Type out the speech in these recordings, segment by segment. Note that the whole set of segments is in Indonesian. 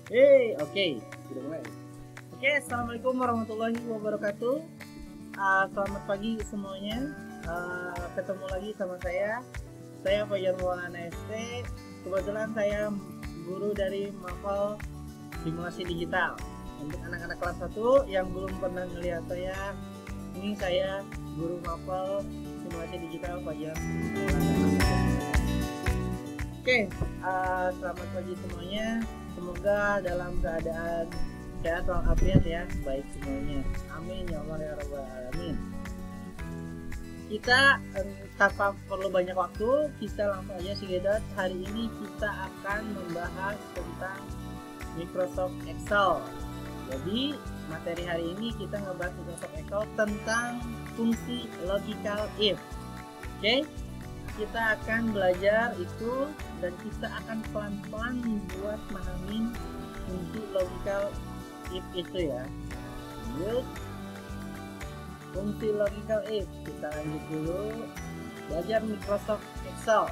Oke, sudah mulai. Oke, assalamualaikum warahmatullahi wabarakatuh. Selamat pagi semuanya. Ketemu lagi sama saya. Saya Fajar Maulana ST. Kebetulan saya guru dari Mapel Simulasi Digital. Untuk anak-anak kelas 1 yang belum pernah melihat saya, ini saya guru Mapel Simulasi Digital Fajar Maulana ST. Oke, selamat pagi semuanya. Semoga dalam keadaan sehat walafiat ya, baik semuanya. Amin ya Allah ya Rabbal Alamin. Kita tanpa perlu banyak waktu, kita langsung aja sedot. Hari ini kita akan membahas tentang Microsoft Excel. Jadi materi hari ini kita ngebahas Microsoft Excel tentang fungsi logical if. Oke? Kita akan belajar itu dan kita akan pelan-pelan buat memahami fungsi logical if itu ya. Lanjut. Fungsi logical if kita lanjut dulu belajar Microsoft Excel.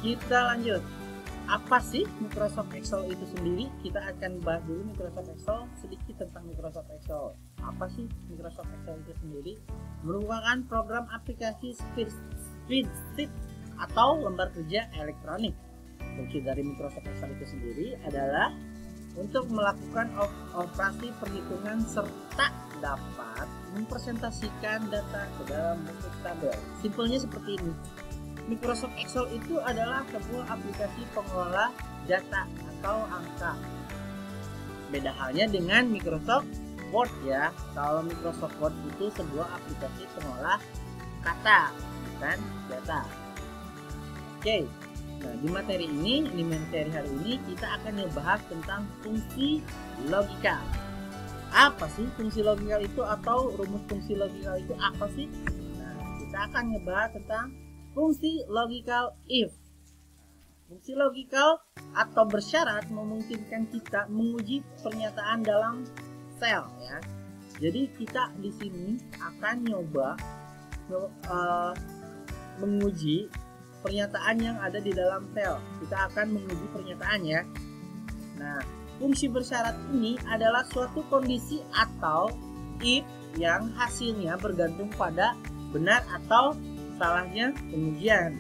Kita lanjut. Apa sih Microsoft Excel itu sendiri? Kita akan bahas dulu Microsoft Excel, sedikit tentang Microsoft Excel. Apa sih Microsoft Excel itu sendiri? Merupakan program aplikasi spreadsheet atau lembar kerja elektronik. Fungsi dari Microsoft Excel itu sendiri adalah untuk melakukan operasi perhitungan serta dapat mempresentasikan data ke dalam bentuk tabel. Simpelnya seperti ini. Microsoft Excel itu adalah sebuah aplikasi pengelola data atau angka. Beda halnya dengan Microsoft Word ya. Kalau Microsoft Word itu sebuah aplikasi pengolah kata, bukan data. Oke. Nah, di materi hari ini kita akan membahas tentang fungsi logikal. Apa sih fungsi logikal itu atau rumus fungsi logikal itu apa sih? Nah, kita akan membahas tentang fungsi logical if. Fungsi logikal atau bersyarat memungkinkan kita menguji pernyataan dalam sel ya. Jadi kita di sini akan nyoba menguji pernyataan yang ada di dalam sel. Kita akan menguji pernyataan ya. Nah, fungsi bersyarat ini adalah suatu kondisi atau if yang hasilnya bergantung pada benar atau salahnya pengujian.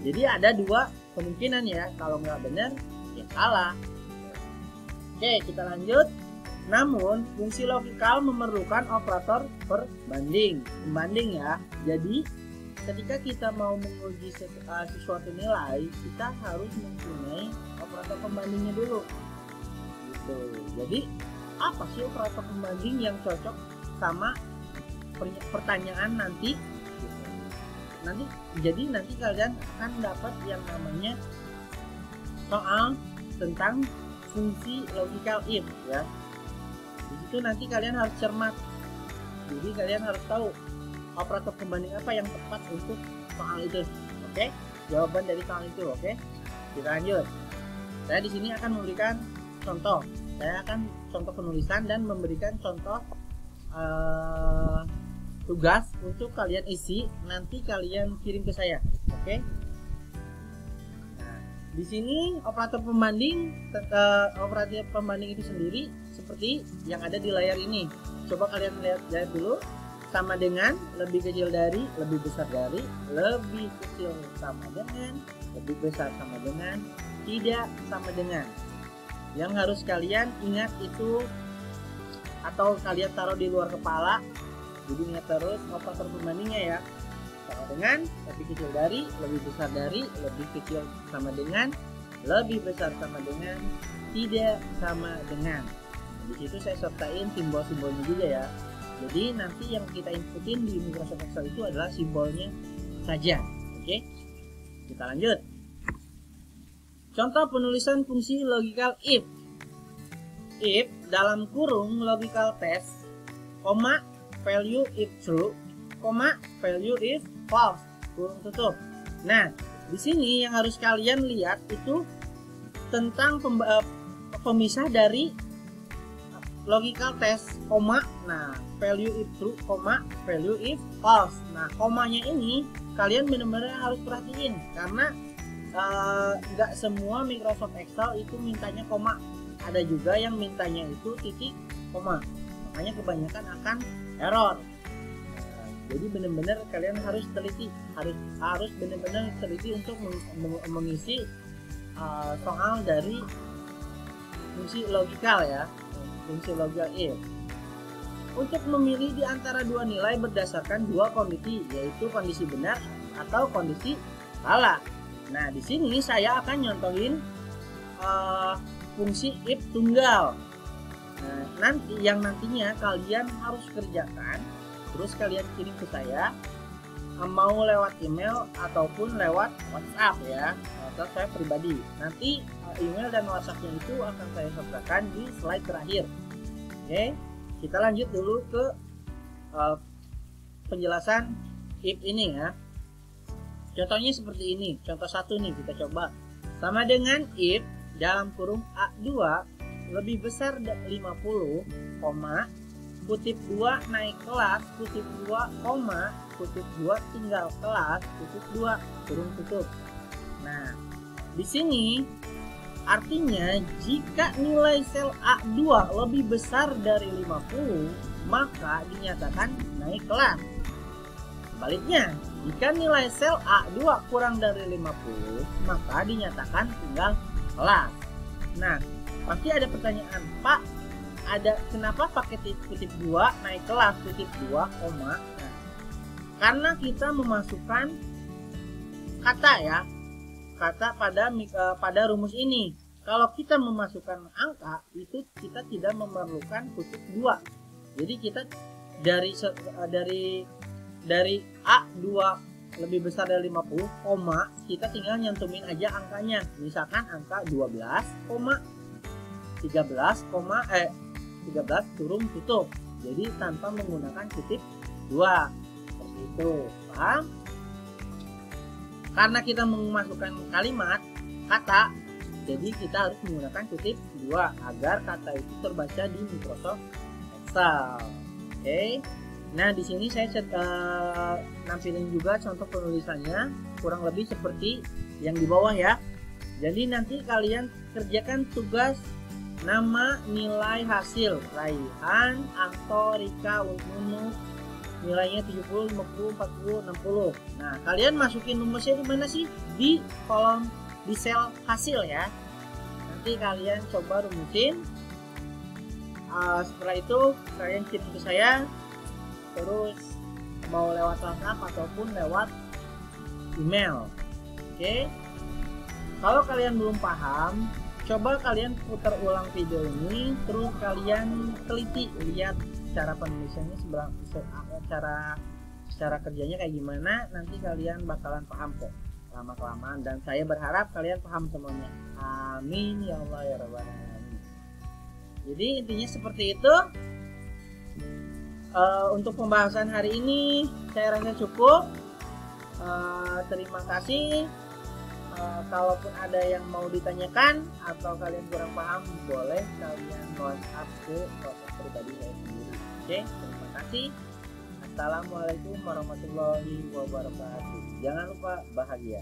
Jadi ada dua kemungkinan ya, kalau nggak benar ya salah. Oke, kita lanjut. Namun fungsi logikal memerlukan operator pembanding ya. Jadi ketika kita mau menguji sesuatu nilai, kita harus mempunyai operator pembandingnya dulu. Gitu. Jadi apa sih operator pembanding yang cocok sama pertanyaan nanti? Nanti kalian akan dapat yang namanya soal tentang fungsi logical if ya. Di situ nanti kalian harus cermat. Jadi kalian harus tahu operator pembanding apa yang tepat untuk soal itu. Oke? Jawaban dari soal itu, oke? Kita lanjut. Saya di sini akan memberikan contoh. Saya akan contoh penulisan dan memberikan contoh tugas untuk kalian isi, nanti kalian kirim ke saya, oke? Nah, di sini operator pembanding itu sendiri seperti yang ada di layar ini. Coba kalian lihat dulu, sama dengan, lebih kecil dari, lebih besar dari, lebih kecil sama dengan, lebih besar sama dengan, tidak sama dengan. Yang harus kalian ingat itu atau kalian taruh di luar kepala. Jadi ingat terus operator pembandingnya ya. Sama dengan, lebih kecil dari, lebih besar dari, lebih kecil sama dengan, lebih besar sama dengan, tidak sama dengan. Di situ saya sertain simbol-simbolnya juga ya. Jadi nanti yang kita inputin di Microsoft Excel itu adalah simbolnya saja. Oke? Kita lanjut. Contoh penulisan fungsi logical if. If dalam kurung logical test, koma value if true, value if false, kurung tutup. Nah, di sini yang harus kalian lihat itu tentang pemisah dari logical test, koma, nah value if true, value if false. Nah, komanya ini kalian benar-benar harus perhatiin karena nggak semua Microsoft Excel itu mintanya koma, ada juga yang mintanya itu titik koma, makanya kebanyakan akan error. Jadi benar-benar kalian harus teliti, harus benar-benar teliti untuk mengisi soal dari fungsi logikal ya, fungsi logikal if. Untuk memilih di antara dua nilai berdasarkan dua kondisi, yaitu kondisi benar atau kondisi salah. Nah, di sini saya akan nyontohin fungsi if tunggal. Nah, nantinya kalian harus kerjakan, terus kalian kirim ke saya, mau lewat email ataupun lewat WhatsApp ya, WhatsApp saya pribadi. Nanti email dan WhatsAppnya itu akan saya sertakan di slide terakhir. Oke, kita lanjut dulu ke penjelasan if ini ya. Contohnya seperti ini, contoh 1 nih kita coba. Sama dengan if dalam kurung A2 lebih besar 50, kutip 2 naik kelas, kutip 2, kutip 2 tinggal kelas, kutip 2 kurung tutup. Nah, di sini artinya jika nilai sel A2 lebih besar dari 50, maka dinyatakan naik kelas. Sebaliknya, jika nilai sel A2 kurang dari 50, maka dinyatakan tinggal kelas. Nah, pasti ada pertanyaan, Pak, kenapa pakai kutip 2 naik kelas, kutip 2, koma? Nah, karena kita memasukkan kata ya, kata pada rumus ini. Kalau kita memasukkan angka, itu kita tidak memerlukan kutip 2. Jadi kita dari A2 lebih besar dari 50, koma, kita tinggal nyantumin aja angkanya. Misalkan angka 12, 13 kurung tutup. Jadi tanpa menggunakan kutip 2. Seperti itu, paham? Karena kita memasukkan kalimat kata, jadi kita harus menggunakan kutip 2 agar kata itu terbaca di Microsoft Excel. Oke. Nah, di sini saya nampilin juga contoh penulisannya, kurang lebih seperti yang di bawah ya. Jadi nanti kalian kerjakan tugas nama, nilai, hasil, Raihan, Anto, Rika, Nunu, nilainya 70, 50, 40, 60. Nah, kalian masukin rumusnya di mana sih? Di kolom, di sel hasil ya. Nanti kalian coba rumusin. Setelah itu kalian kirim ke saya, terus mau lewat WhatsApp ataupun lewat email. Oke. Kalau kalian belum paham, coba kalian putar ulang video ini, terus kalian teliti lihat cara penulisannya cara kerjanya kayak gimana. Nanti kalian bakalan paham kok lama-kelamaan, dan saya berharap kalian paham semuanya. Amin ya Allah ya Rabbal alamin. Jadi intinya seperti itu. Untuk pembahasan hari ini saya rasa cukup. Terima kasih. Kalaupun ada yang mau ditanyakan atau kalian kurang paham, boleh kalian WhatsApp ke WhatsApp pribadi saya sendiri. Oke, terima kasih. Assalamualaikum warahmatullahi wabarakatuh. Jangan lupa bahagia.